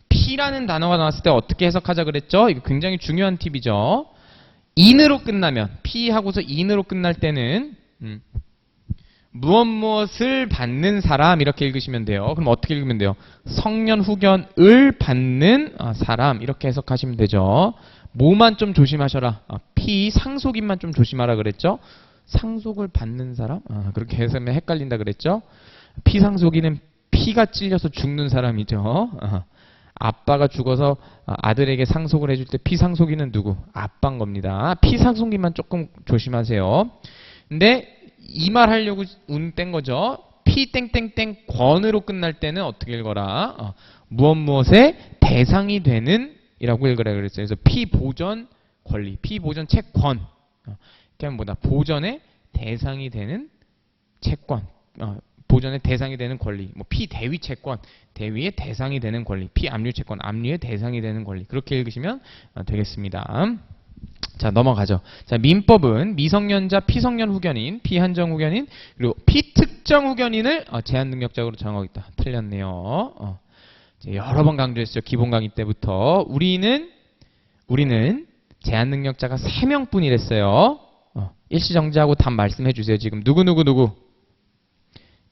P라는 단어가 나왔을 때 어떻게 해석하자 그랬죠? 이거 굉장히 중요한 팁이죠. 인으로 끝나면, P 하고서 인으로 끝날 때는 무엇을 받는 사람 이렇게 읽으시면 돼요. 그럼 어떻게 읽으면 돼요? 성년 후견을 받는 사람 이렇게 해석하시면 되죠. 뭐만 좀 조심하셔라. P 상속인만 좀 조심하라 그랬죠. 상속을 받는 사람? 그렇게 해석하면 헷갈린다 그랬죠. 피상속인은 피가 찔려서 죽는 사람이죠. 아빠가 죽어서 아들에게 상속을 해줄 때 피상속인은 누구? 아빠인 겁니다. 피상속인만 조금 조심하세요. 근데 이 말 하려고 운 뗀 거죠. 피 땡땡땡 권으로 끝날 때는 어떻게 읽어라? 무엇의 대상이 되는 이라고 읽으라 그랬어요. 그래서 피보전 권리, 피보전 채권. 이렇게 하면 뭐다? 보전의 대상이 되는 채권. 보전의 대상이 되는 권리. 뭐 피대위 채권, 대위의 대상이 되는 권리. 피압류 채권, 압류의 대상이 되는 권리. 그렇게 읽으시면 되겠습니다. 자, 넘어가죠. 자, 민법은 미성년자, 피성년 후견인, 피한정 후견인, 그리고 피특정 후견인을 제한 능력자로 정하고 있다. 틀렸네요. 여러 번 강조했죠. 기본 강의 때부터. 우리는 제한 능력자가 3명뿐이랬어요. 일시정지하고 답 말씀해 주세요. 지금 누구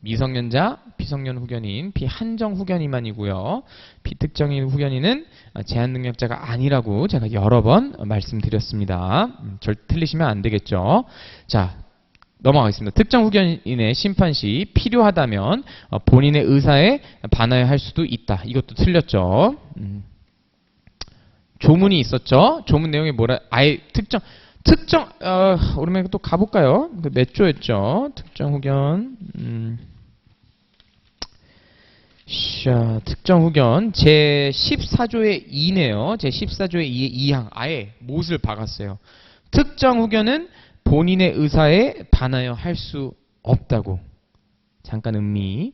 미성년자, 피성년 후견인, 피한정 후견인만이고요. 피특정인 후견인은 제한 능력자가 아니라고 제가 여러 번 말씀드렸습니다. 절대 틀리시면 안 되겠죠. 자, 넘어가겠습니다. 특정 후견인의 심판 시 필요하다면 본인의 의사에 반하여 할 수도 있다. 이것도 틀렸죠. 조문이 있었죠. 조문 내용이 뭐라? 아예 특정 오랜만에 또 가볼까요? 몇 조였죠? 특정 후견. 자, 특정 후견 제 14조의 2네요. 제 14조의 2의 2항 아예 못을 박았어요. 특정 후견은 본인의 의사에 반하여 할 수 없다고. 잠깐 음미.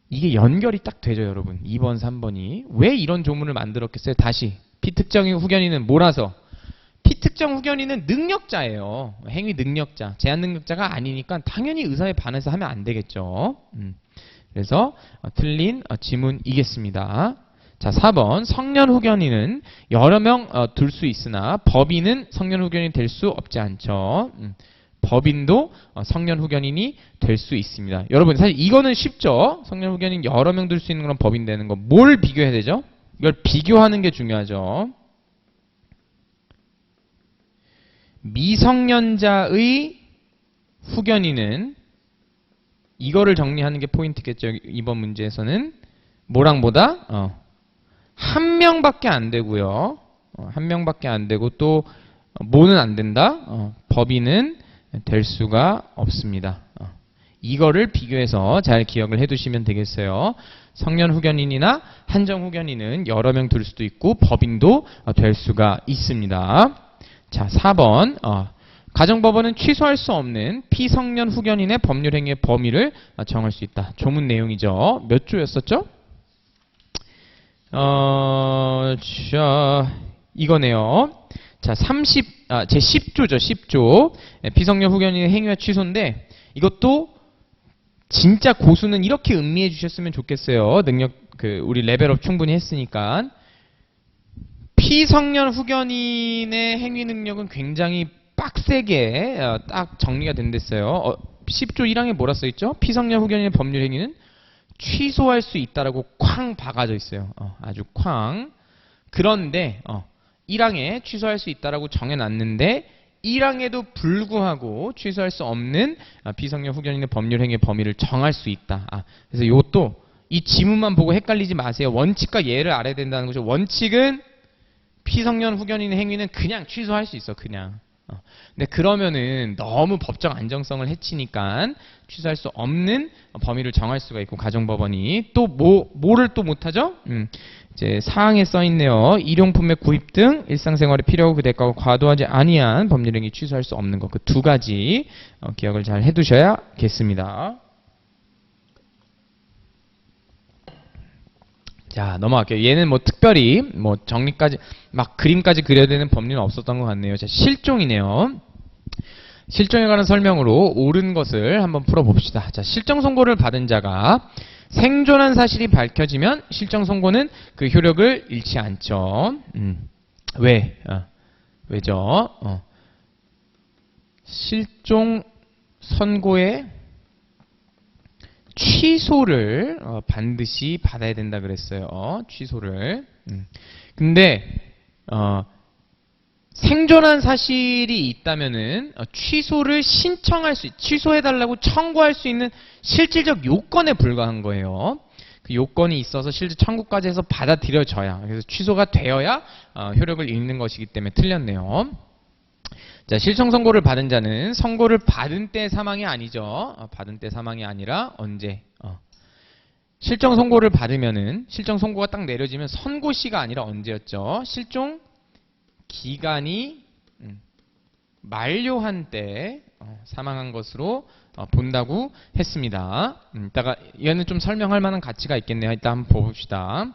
이게 연결이 딱 되죠, 여러분. 2번, 3번이. 왜 이런 조문을 만들었겠어요? 다시. 피특정 후견인은 뭐라서? 피특정 후견인은 능력자예요. 행위 능력자. 제한 능력자가 아니니까 당연히 의사에 반해서 하면 안 되겠죠. 그래서 틀린 지문이겠습니다. 자, 4번 성년 후견인은 여러 명 둘 수 있으나 법인은 성년 후견인이 될 수 없지 않죠. 법인도 성년 후견인이 될 수 있습니다. 여러분 사실 이거는 쉽죠. 성년 후견인 여러 명 둘 수 있는 거랑 법인 되는 거. 뭘 비교해야 되죠? 이걸 비교하는 게 중요하죠. 미성년자의 후견인은 이거를 정리하는 게 포인트겠죠. 이번 문제에서는 뭐랑 뭐다? 한 명밖에 안 되고요. 한 명밖에 안 되고 또 뭐는 안 된다? 법인은 될 수가 없습니다. 이거를 비교해서 잘 기억을 해두시면 되겠어요. 성년 후견인이나 한정 후견인은 여러 명 둘 수도 있고 법인도 될 수가 있습니다. 자, 4번 가정법원은 취소할 수 없는 피성년 후견인의 법률행위의 범위를 정할 수 있다. 조문 내용이죠. 몇 조였었죠? 자, 이거네요. 자, 제 10조죠. 10조. 피성년 후견인의 행위와 취소인데 이것도 진짜 고수는 이렇게 음미해 주셨으면 좋겠어요. 우리 레벨업 충분히 했으니까. 피성년 후견인의 행위 능력은 굉장히 빡세게 딱 정리가 된댔어요. 10조 1항에 뭐라 써있죠? 피성년 후견인의 법률 행위는 취소할 수 있다라고 쾅 박아져 있어요. 아주 쾅. 그런데 1항에 취소할 수 있다라고 정해놨는데 1항에도 불구하고 취소할 수 없는 피성년 후견인의 법률 행위의 범위를 정할 수 있다. 그래서 이것도 이 지문만 보고 헷갈리지 마세요. 원칙과 예를 알아야 된다는 거죠. 원칙은 피성년 후견인의 행위는 그냥 취소할 수 있어. 그냥. 근데 그러면은 너무 법적 안정성을 해치니까 취소할 수 없는 범위를 정할 수가 있고 가정법원이 또 뭐를 또 못하죠? 이제 사항에 써있네요. 일용품의 구입 등 일상생활에 필요하고 그 대가가 과도하지 아니한 법률행위 취소할 수 없는 것 그 두 가지 기억을 잘 해두셔야겠습니다. 자, 넘어갈게요. 얘는 뭐 특별히 뭐 정리까지 막 그림까지 그려야 되는 법률은 없었던 것 같네요. 자, 실종이네요. 실종에 관한 설명으로 옳은 것을 한번 풀어봅시다. 자, 실종 선고를 받은 자가 생존한 사실이 밝혀지면 실종 선고는 그 효력을 잃지 않죠. 왜죠? 실종 선고의 취소를 반드시 받아야 된다 그랬어요. 취소를. 근데 생존한 사실이 있다면은 취소를 취소해달라고 청구할 수 있는 실질적 요건에 불과한 거예요. 그 요건이 있어서 실제 청구까지 해서 받아들여져야. 그래서 취소가 되어야 효력을 잃는 것이기 때문에 틀렸네요. 자, 실종 선고를 받은 자는 선고를 받은 때 사망이 아니죠. 받은 때 사망이 아니라 언제? 실종 선고를 받으면은 실종 선고가 딱 내려지면 선고시가 아니라 언제였죠? 실종 기간이 만료한 때 사망한 것으로 본다고 했습니다. 이따가 얘는 좀 설명할 만한 가치가 있겠네요. 일단 한번 봅시다.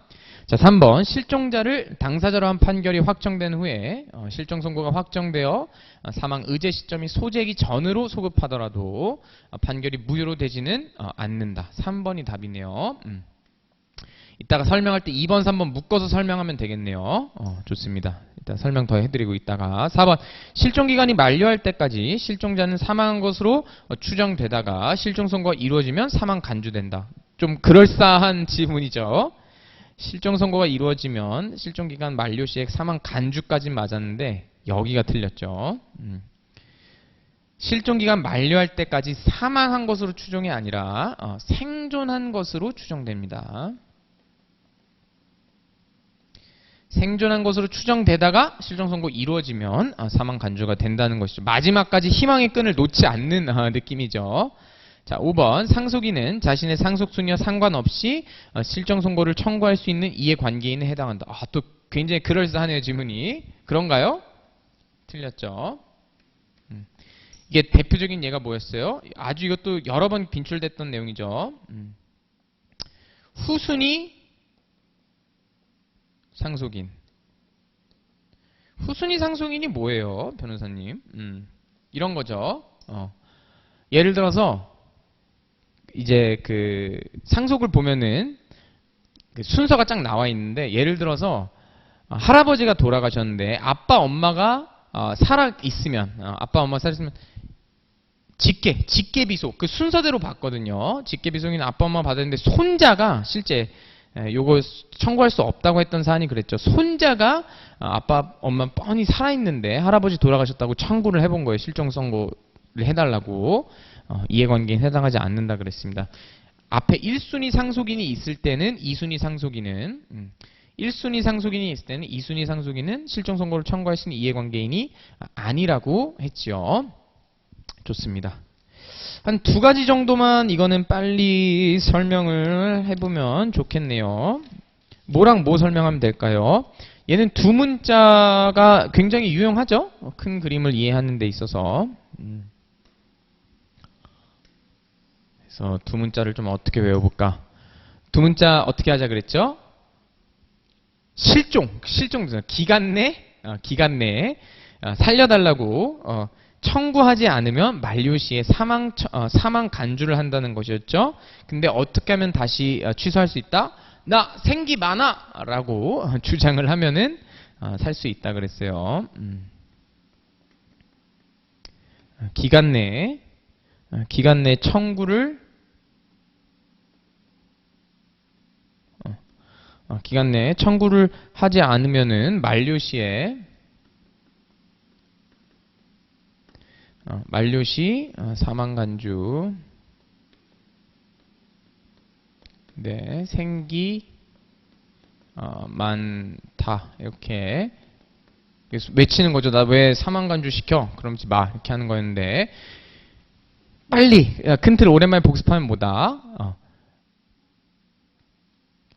자, 3번 실종자를 당사자로 한 판결이 확정된 후에 실종 선고가 확정되어 사망 의제 시점이 소재기 전으로 소급하더라도 판결이 무효로 되지는 않는다. 3번이 답이네요. 이따가 설명할 때 2번, 3번 묶어서 설명하면 되겠네요. 좋습니다. 이따 설명 더 해드리고 있다가 4번 실종기간이 만료할 때까지 실종자는 사망한 것으로 추정되다가 실종 선고가 이루어지면 사망 간주된다. 좀 그럴싸한 지문이죠. 실종 선고가 이루어지면 실종기간 만료 시에 사망 간주까지 맞았는데 여기가 틀렸죠. 실종기간 만료할 때까지 사망한 것으로 추정이 아니라 생존한 것으로 추정됩니다. 생존한 것으로 추정되다가 실종 선고 이루어지면 사망 간주가 된다는 것이죠. 마지막까지 희망의 끈을 놓지 않는 느낌이죠. 자, 5번. 상속인은 자신의 상속순위와 상관없이 실종 선고를 청구할 수 있는 이해관계인에 해당한다. 아, 또 굉장히 그럴싸하네요, 지문이. 그런가요? 틀렸죠. 이게 대표적인 예가 뭐였어요? 아주 이것도 여러 번 빈출됐던 내용이죠. 후순위 상속인. 후순위 상속인이 뭐예요, 변호사님? 이런 거죠. 예를 들어서 이제 그 상속을 보면은 그 순서가 쫙 나와 있는데, 예를 들어서 할아버지가 돌아가셨는데 아빠 엄마가 살아 있으면 아빠 엄마 살아 있으면 직계비속 그 순서대로 받거든요. 직계비속인 아빠 엄마 받았는데 손자가 실제 요거 청구할 수 없다고 했던 사안이 그랬죠. 손자가 아빠 엄마 뻔히 살아있는데 할아버지 돌아가셨다고 청구를 해본 거예요. 실종 선고를 해달라고. 이해관계인 해당하지 않는다 그랬습니다. 앞에 1순위 상속인이 있을 때는 2순위 상속인은 1순위 상속인이 있을 때는 2순위 상속인은 실종 선고를 청구할 수 있는 이해관계인이 아니라고 했죠. 좋습니다. 한 두 가지 정도만 이거는 빨리 설명을 해보면 좋겠네요. 뭐랑 뭐 설명하면 될까요? 얘는 두 문자가 굉장히 유용하죠? 큰 그림을 이해하는 데 있어서. 그래서 두 문자를 좀 어떻게 외워볼까? 두 문자 어떻게 하자 그랬죠? 실종, 기간 내에 살려달라고 청구하지 않으면 만료시에 사망 간주를 한다는 것이었죠. 근데 어떻게 하면 다시 취소할 수 있다? 나 생기 많아! 라고 주장을 하면은 살 수 있다 그랬어요. 기간 내에 청구를 기간 내에 청구를 하지 않으면은 만료시에 만료시 사망간주 네 생기 많다 이렇게 외치는 거죠. 나 왜 사망간주 시켜? 그러지 마 이렇게 하는 거였는데 빨리 큰 틀 오랜만에 복습하면 뭐다?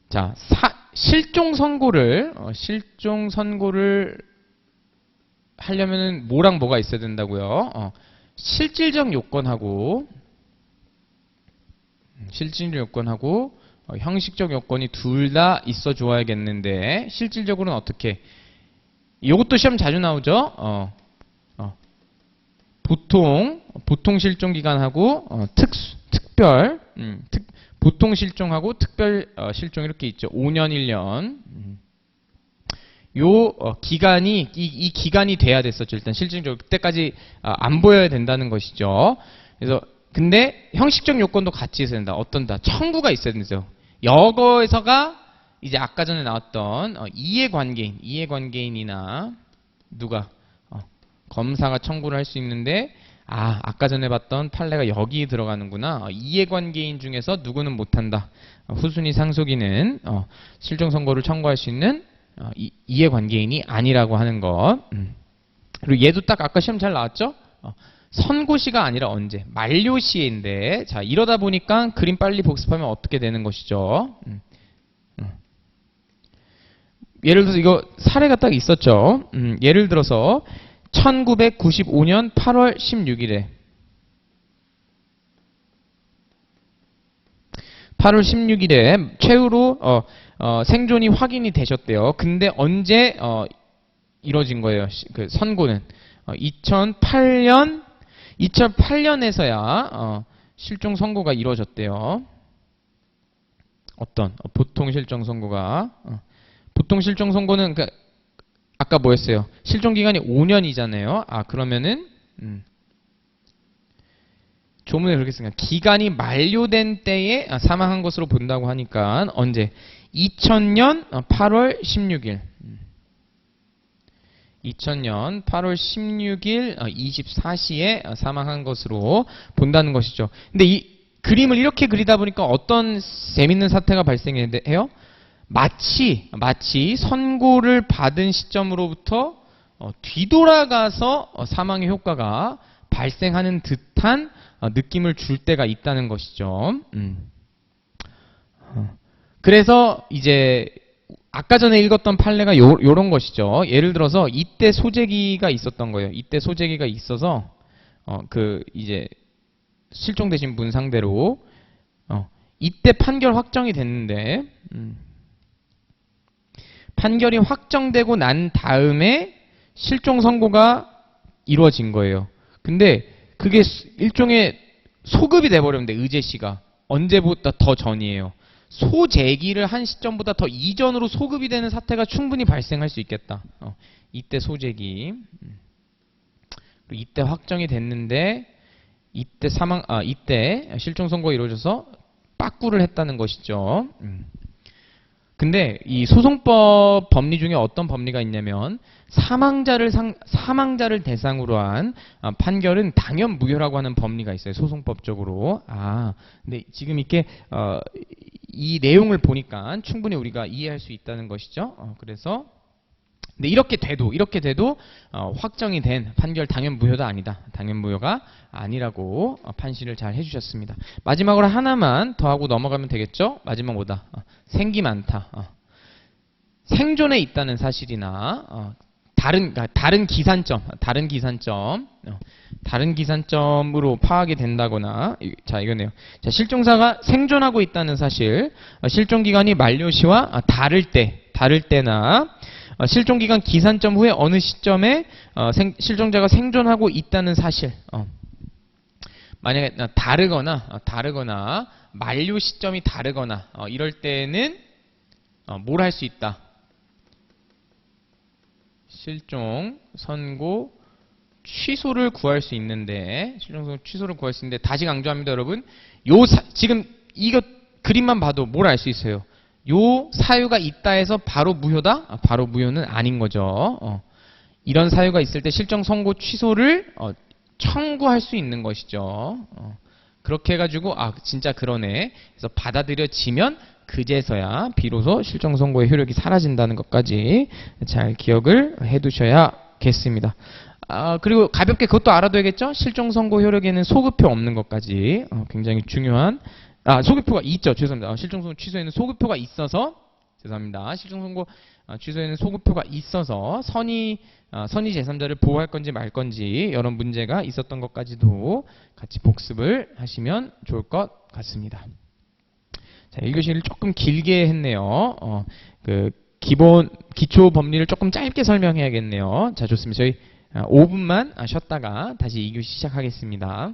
자 실종 선고를 하려면은 뭐랑 뭐가 있어야 된다고요? 실질적 요건하고 형식적 요건이 둘 다 있어 줘야겠는데 실질적으로는 어떻게? 이것도 시험 자주 나오죠? 보통 실종 기간하고 특별 보통 실종하고 특별 실종 이렇게 있죠. 5년, 1년. 요 기간이 이 기간이 돼야 됐었죠. 일단 실질적으로 그때까지 안 보여야 된다는 것이죠. 그래서 근데 형식적 요건도 같이 있어야 된다. 어떤다? 청구가 있어야 된다죠. 여거에서가 이제 아까 전에 나왔던 이해관계인이나 누가 검사가 청구를 할 수 있는데 아까 전에 봤던 판례가 여기 들어가는구나. 이해관계인 중에서 누구는 못한다. 후순위 상속인은 실종 선고를 청구할 수 있는 이해관계인이 아니라고 하는 것. 그리고 얘도 딱 아까 시험 잘 나왔죠? 선고시가 아니라 언제? 만료시인데 자 이러다 보니까 그림 빨리 복습하면 어떻게 되는 것이죠? 예를 들어서 이거 사례가 딱 있었죠? 예를 들어서 1995년 8월 16일에 8월 16일에 최후로 생존이 확인이 되셨대요. 근데 언제 이뤄진 거예요? 그 선고는 2008년에서야 실종 선고가 이루어졌대요. 어떤 보통 실종 선고가 보통 실종 선고는 아까 뭐였어요? 실종 기간이 5년이잖아요. 그러면은 조문에 그렇게 쓰니까 기간이 만료된 때에 사망한 것으로 본다고 하니까 언제? 2000년 8월 16일 2000년 8월 16일 24시에 사망한 것으로 본다는 것이죠. 근데 이 그림을 이렇게 그리다 보니까 어떤 재밌는 사태가 발생해요? 마치 선고를 받은 시점으로부터 뒤돌아가서 사망의 효과가 발생하는 듯한 느낌을 줄 때가 있다는 것이죠. 그래서 이제 아까 전에 읽었던 판례가 요런 것이죠. 예를 들어서 이때 소재기가 있었던 거예요. 이때 소재기가 있어서 이제 실종되신 분 상대로 이때 판결 확정이 됐는데 판결이 확정되고 난 다음에 실종 선고가 이루어진 거예요. 근데 그게 일종의 소급이 돼버렸는데 의제 씨가 언제보다 더 전이에요. 소재기를 한 시점보다 더 이전으로 소급이 되는 사태가 충분히 발생할 수 있겠다. 이때 소재기. 그리고 이때 확정이 됐는데 이때 이때 실종 선고가 이루어져서 빠꾸를 했다는 것이죠. 근데 이 소송법 법리 중에 어떤 법리가 있냐면 사망자를 대상으로 한 판결은 당연 무효라고 하는 법리가 있어요. 소송법적으로. 근데 지금 이렇게 이 내용을 보니까 충분히 우리가 이해할 수 있다는 것이죠. 그래서 근데 이렇게 돼도 확정이 된 판결 당연 무효다 아니다. 당연 무효가 아니라고 판시를 잘 해주셨습니다. 마지막으로 하나만 더 하고 넘어가면 되겠죠? 마지막 뭐다? 생기 많다. 생존에 있다는 사실이나 다른 기산점으로 파악이 된다거나 자 이거네요. 자 실종사가 생존하고 있다는 사실, 실종 기간이 만료 시와 다를 때나 실종 기간 기산점 후에 어느 시점에 실종자가 생존하고 있다는 사실. 만약에 다르거나 만료 시점이 다르거나 이럴 때는 뭘 할 수 있다. 실종 선고 취소를 구할 수 있는데 다시 강조합니다, 여러분. 지금 이거 그림만 봐도 뭘 알 수 있어요? 요 사유가 있다 해서 바로 무효다? 바로 무효는 아닌 거죠. 이런 사유가 있을 때 실종 선고 취소를 청구할 수 있는 것이죠. 그렇게 해가지고 진짜 그러네. 그래서 받아들여지면 그제서야 비로소 실종 선고의 효력이 사라진다는 것까지 잘 기억을 해두셔야겠습니다. 그리고 가볍게 그것도 알아둬야겠죠? 실종 선고 효력에는 소급표 없는 것까지 굉장히 중요한 소급표가 있죠. 죄송합니다. 실종 선고 취소에는 소급표가 있어서 죄송합니다. 실종 선고 취소에는 소급표가 있어서 선의 제3자를 보호할 건지 말 건지 이런 문제가 있었던 것까지도 같이 복습을 하시면 좋을 것 같습니다. 자, 1교시를 조금 길게 했네요. 기초 법리를 조금 짧게 설명해야겠네요. 자, 좋습니다. 저희 5분만 쉬었다가 다시 2교시 시작하겠습니다.